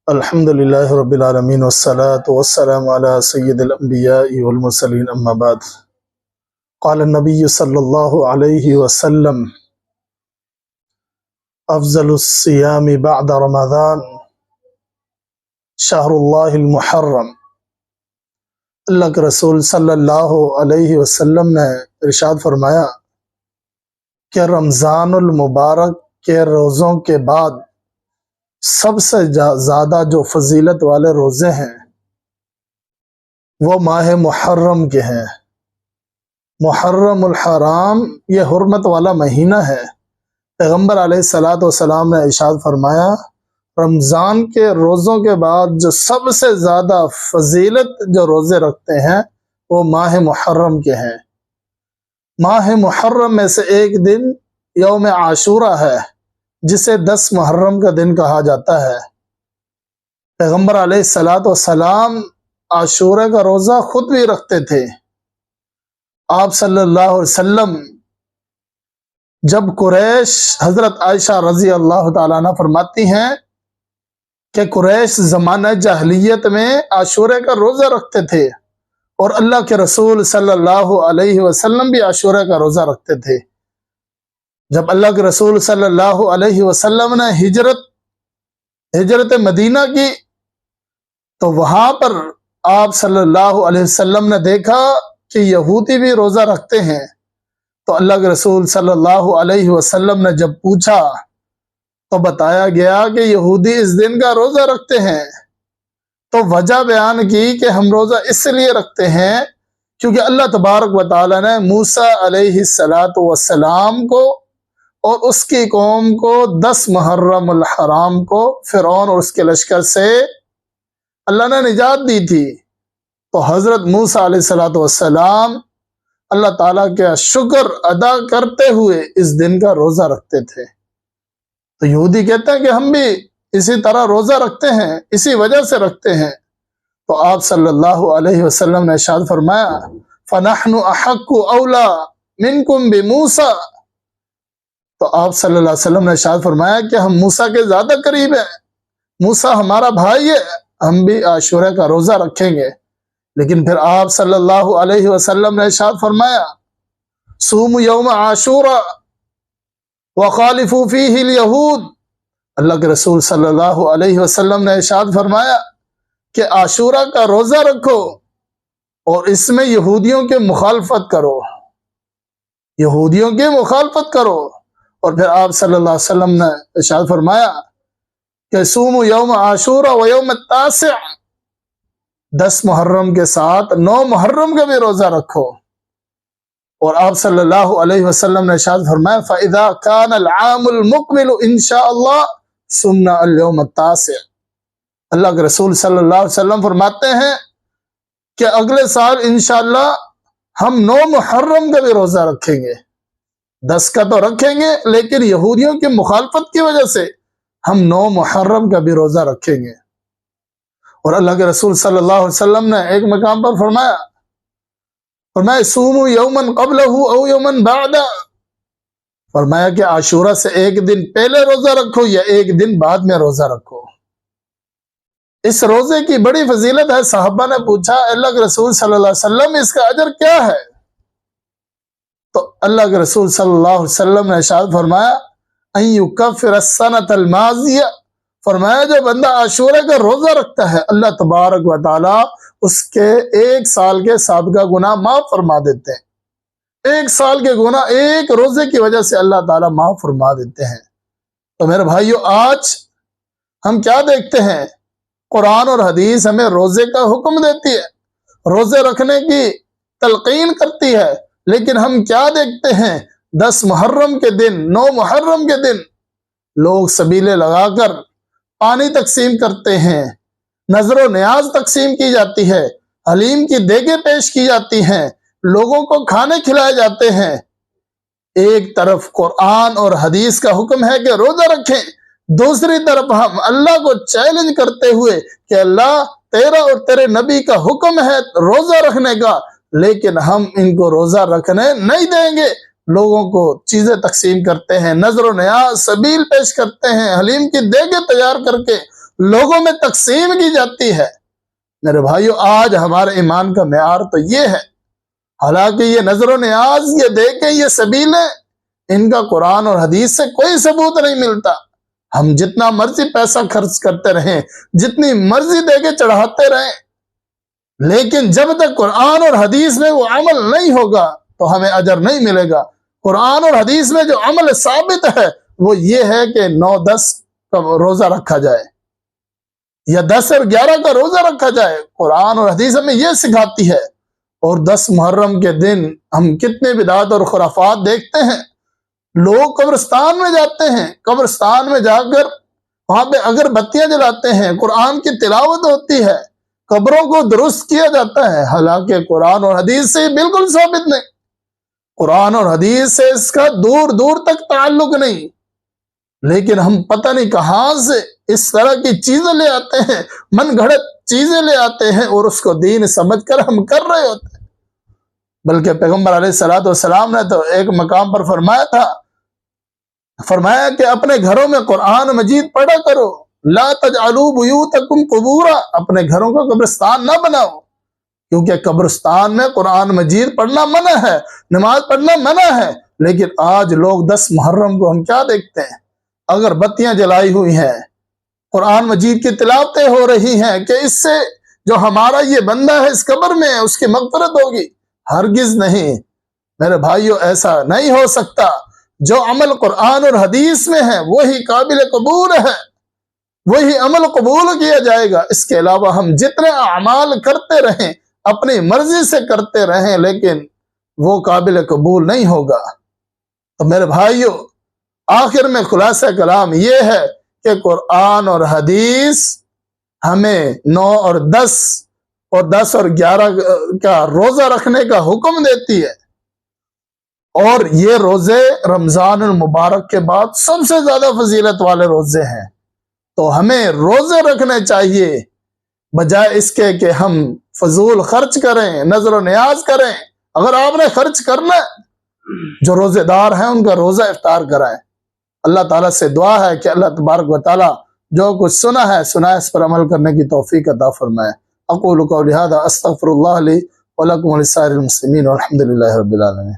الحمد لله رب العالمين والصلاة والسلام على سيد الأنبياء والمرسلين أما بعد قال النبي صلى الله عليه وسلم أفضل الصيام بعد رمضان شهر الله المحرم۔ اللہ کے رسول صلی اللہ علیہ وسلم نے ارشاد فرمایا کہ رمضان المبارک کے روزوں کے بعد سب سے زیادہ جو فضیلت والے روزے ہیں وہ ماہ محرم کے ہیں۔ محرم الحرام یہ حرمت والا مہینہ ہے۔ پیغمبر علیہ الصلاۃ والسلام نے ارشاد فرمایا رمضان کے روزوں کے بعد جو سب سے زیادہ فضیلت جو روزے رکھتے ہیں وہ ماہ محرم کے ہیں۔ ماہ محرم میں سے ایک دن یوم عاشورہ ہے جسے 10 محرم کا دن کہا جاتا ہے۔ پیغمبر علیہ الصلاۃ والسلام عاشورہ کا روزہ خود بھی رکھتے تھے۔ آپ صلی اللہ علیہ وسلم جب قریش، حضرت عائشہ رضی اللہ تعالیٰ عنہ فرماتی ہیں کہ قریش زمانہ جاہلیت میں عاشورہ کا روزہ رکھتے تھے اور اللہ کے رسول صلی اللہ علیہ وسلم بھی عاشورہ کا روزہ رکھتے تھے۔ جب اللہ کے رسول صلی اللہ علیہ وسلم نے ہجرت مدینہ کی تو وہاں پر آپ صلی اللہ علیہ وسلم نے دیکھا کہ یہودی بھی روزہ رکھتے ہیں، تو اللہ کے رسول صلی اللہ علیہ وسلم نے جب پوچھا تو بتایا گیا کہ یہودی اس دن کا روزہ رکھتے ہیں، تو وجہ بیان کی کہ ہم روزہ اس لیے رکھتے ہیں کیونکہ اللہ تبارک و تعالی نے موسیٰ علیہ السلام کو اور اس کی قوم کو 10 محرم الحرام کو فرعون اور اس کے لشکر سے اللہ نے نجات دی تھی، تو حضرت موسیٰ علیہ السلام اللہ تعالیٰ کا شکر ادا کرتے ہوئے اس دن کا روزہ رکھتے تھے۔ تو یہودی کہتے ہیں کہ ہم بھی اسی طرح روزہ رکھتے ہیں، اسی وجہ سے رکھتے ہیں، تو آپ صلی اللہ علیہ وسلم نے ارشاد فرمایا فَنَحْنُ أَحَقُّ أَوْلَى مِنْكُمْ بِمُوسَىٰ، تو آپ صلی اللہ علیہ وسلم نے ارشاد فرمایا کہ ہم موسیٰ کے زیادہ قریب ہیں، موسیٰ ہمارا بھائی ہے، ہم بھی عاشورہ کا روزہ رکھیں گے۔ لیکن پھر آپ صلی اللہ علیہ وسلم نے ارشاد فرمایا صوموا یوم عاشورہ وخالفوا فیہ الیہود، اللہ کے رسول صلی اللہ علیہ وسلم نے ارشاد فرمایا کہ عاشورہ کا روزہ رکھو اور اس میں یہودیوں کے مخالفت کرو، یہودیوں کی مخالفت کرو۔ اور پھر آپ صلی اللہ علیہ وسلم نے ارشاد فرمایا کہ صوموا یوم عاشورہ و یوم التاسع، 10 محرم کے ساتھ 9 محرم کا بھی روزہ رکھو۔ اور آپ صلی اللہ علیہ وسلم نے ارشاد فرمایا فَإِذَا كَانَ الْعَامُ الْمُقْبِلُ إِنْ شَاءَ اللَّهُ صُمْنَا الْيَوْمَ التَّاسِعَ، اللہ کے رسول صلی اللہ علیہ وسلم فرماتے ہیں کہ اگلے سال انشاءاللہ ہم 9 محرم کا بھی روزہ رکھیں گے، 10 کا تو رکھیں گے لیکن یہودیوں کی مخالفت کی وجہ سے ہم 9 محرم کا بھی روزہ رکھیں گے۔ اور اللہ کے رسول صلی اللہ علیہ وسلم نے ایک مقام پر فرمایا صوموا یوما قبلہ او یوما بعدہ، فرمایا کہ عاشورہ سے ایک دن پہلے روزہ رکھو یا ایک دن بعد میں روزہ رکھو۔ اس روزے کی بڑی فضیلت ہے۔ صحابہ نے پوچھا اللہ کے رسول صلی اللہ علیہ وسلم اس کا اجر کیا ہے؟ تو اللہ کے رسول صلی اللہ علیہ وسلم نے ارشاد فرمایا ان یکفر السنۃ الماضیہ، فرمایا جو بندہ عاشورہ کا روزہ رکھتا ہے اللہ تبارک و تعالی اس کے 1 سال کے سابقہ گناہ معاف فرما دیتے ہیں۔ 1 سال کے گناہ ایک روزے کی وجہ سے اللہ تعالی معاف فرما دیتے ہیں۔ تو میرے بھائیو، آج ہم کیا دیکھتے ہیں؟ قرآن اور حدیث ہمیں روزے کا حکم دیتی ہے، روزے رکھنے کی تلقین کرتی ہے، لیکن ہم کیا دیکھتے ہیں؟ 10 محرم کے دن، 9 محرم کے دن لوگ سبیلے لگا کر پانی تقسیم کرتے ہیں، نظر و نیاز تقسیم کی جاتی ہے، حلیم کی دیگیں پیش کی جاتی ہیں، لوگوں کو کھانے کھلائے جاتے ہیں۔ ایک طرف قرآن اور حدیث کا حکم ہے کہ روزہ رکھیں، دوسری طرف ہم اللہ کو چیلنج کرتے ہوئے کہ اللہ تیرا اور تیرے نبی کا حکم ہے روزہ رکھنے کا، لیکن ہم ان کو روزہ رکھنے نہیں دیں گے، لوگوں کو چیزیں تقسیم کرتے ہیں، نظر و نیاز سبیل پیش کرتے ہیں، حلیم کی دیگیں تیار کر کے لوگوں میں تقسیم کی جاتی ہے۔ میرے بھائیو، آج ہمارے ایمان کا معیار تو یہ ہے، حالانکہ یہ نظر و نیاز، یہ دیکھیں، یہ سبیلیں، ان کا قرآن اور حدیث سے کوئی ثبوت نہیں ملتا۔ ہم جتنا مرضی پیسہ خرچ کرتے رہیں، جتنی مرضی دے کے چڑھاتے رہیں، لیکن جب تک قرآن اور حدیث میں وہ عمل نہیں ہوگا تو ہمیں اجر نہیں ملے گا۔ قرآن اور حدیث میں جو عمل ثابت ہے وہ یہ ہے کہ 9-10 کا روزہ رکھا جائے یا 10 اور 11 کا روزہ رکھا جائے۔ قرآن اور حدیث ہمیں یہ سکھاتی ہے۔ اور 10 محرم کے دن ہم کتنے بدعات اور خرافات دیکھتے ہیں۔ لوگ قبرستان میں جاتے ہیں، قبرستان میں جا کر وہاں پہ اگر بتیاں جلاتے ہیں، قرآن کی تلاوت ہوتی ہے، قبروں کو درست کیا جاتا ہے، حالانکہ قرآن اور حدیث سے بالکل ثابت نہیں۔ قرآن اور حدیث سے اس کا دور دور تک تعلق نہیں، لیکن ہم پتہ نہیں کہاں سے اس طرح کی چیزیں لے آتے ہیں، من گھڑت چیزیں لے آتے ہیں اور اس کو دین سمجھ کر ہم کر رہے ہوتے ہیں۔ بلکہ پیغمبر علیہ السلام نے تو ایک مقام پر فرمایا کہ اپنے گھروں میں قرآن مجید پڑھا کرو، لا تجعلوا بیوتکم قبورا، اپنے گھروں کو قبرستان نہ بناؤ، کیونکہ قبرستان میں قرآن مجید پڑھنا منع ہے، نماز پڑھنا منع ہے۔ لیکن آج لوگ 10 محرم کو ہم کیا دیکھتے ہیں؟ اگر بتیاں جلائی ہوئی ہیں، قرآن مجید کی تلاوتیں ہو رہی ہیں کہ اس سے جو ہمارا یہ بندہ ہے اس قبر میں ہے اس کی مغفرت ہوگی، ہرگز نہیں۔ میرے بھائیو، ایسا نہیں ہو سکتا۔ جو عمل قرآن اور حدیث میں ہے وہی قابل قبول ہے، وہی عمل قبول کیا جائے گا۔ اس کے علاوہ ہم جتنے اعمال کرتے رہیں، اپنی مرضی سے کرتے رہیں، لیکن وہ قابل قبول نہیں ہوگا۔ تو میرے بھائیو، آخر میں خلاصہ کلام یہ ہے کہ قرآن اور حدیث ہمیں 9 اور 10 اور 11 کا روزہ رکھنے کا حکم دیتی ہے، اور یہ روزے رمضان المبارک کے بعد سب سے زیادہ فضیلت والے روزے ہیں۔ تو ہمیں روزے رکھنے چاہیے، بجائے اس کے کہ ہم فضول خرچ کریں، نظر و نیاز کریں۔ اگر آپ نے خرچ کرنا ہے، جو روزے دار ہیں ان کا روزہ افطار کرائیں۔ اللہ تعالیٰ سے دعا ہے کہ اللہ تبارک و تعالیٰ جو کچھ سنا ہے اس پر عمل کرنے کی توفیق عطا فرمائے۔ اقول قولی ھذا استغفر اللہ لی ولکم ولسائر المسلمین والحمد للہ رب العالمین۔